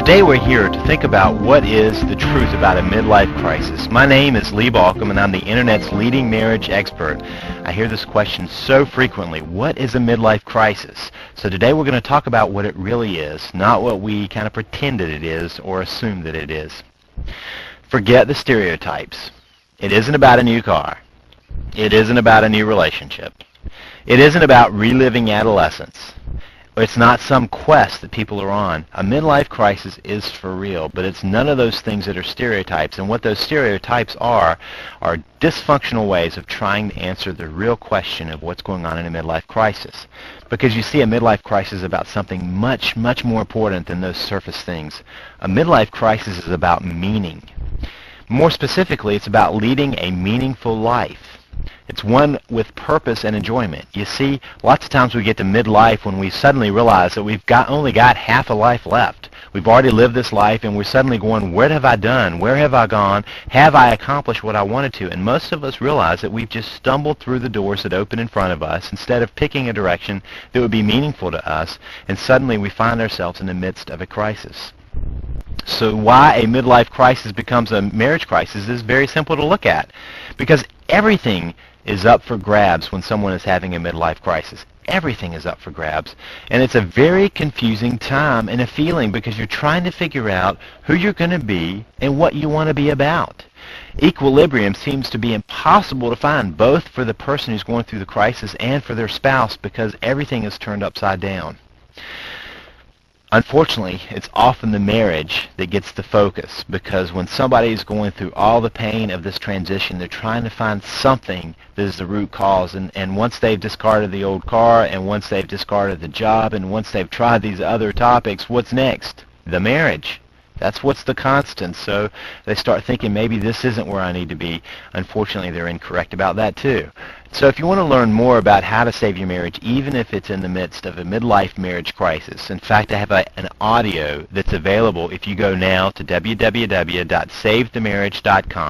Today we're here to think about what is the truth about a midlife crisis. My name is Lee Balcom and I'm the internet's leading marriage expert. I hear this question so frequently, what is a midlife crisis? So today we're going to talk about what it really is, not what we kind of pretend that it is or assume that it is. Forget the stereotypes. It isn't about a new car. It isn't about a new relationship. It isn't about reliving adolescence. It's not some quest that people are on. A midlife crisis is for real, but it's none of those things that are stereotypes. And what those stereotypes are dysfunctional ways of trying to answer the real question of what's going on in a midlife crisis. Because you see, a midlife crisis is about something much, much more important than those surface things. A midlife crisis is about meaning. More specifically, it's about leading a meaningful life. It's one with purpose and enjoyment. You see, lots of times we get to midlife when we suddenly realize that we've only got half a life left. We've already lived this life and we're suddenly going, what have I done? Where have I gone? Have I accomplished what I wanted to? And most of us realize that we've just stumbled through the doors that open in front of us instead of picking a direction that would be meaningful to us, and suddenly we find ourselves in the midst of a crisis. So why a midlife crisis becomes a marriage crisis is very simple to look at. Because everything is up for grabs when someone is having a midlife crisis. Everything is up for grabs. And it's a very confusing time and a feeling because you're trying to figure out who you're going to be and what you want to be about. Equilibrium seems to be impossible to find, both for the person who's going through the crisis and for their spouse, because everything is turned upside down. Unfortunately, it's often the marriage that gets the focus, because when somebody is going through all the pain of this transition, they're trying to find something that is the root cause. And once they've discarded the old car, and once they've discarded the job, and once they've tried these other topics, what's next? The marriage. That's what's the constant. So they start thinking, maybe this isn't where I need to be. Unfortunately, they're incorrect about that too. So if you want to learn more about how to save your marriage, even if it's in the midst of a midlife marriage crisis, in fact, I have an audio that's available if you go now to www.savethemarriage.com.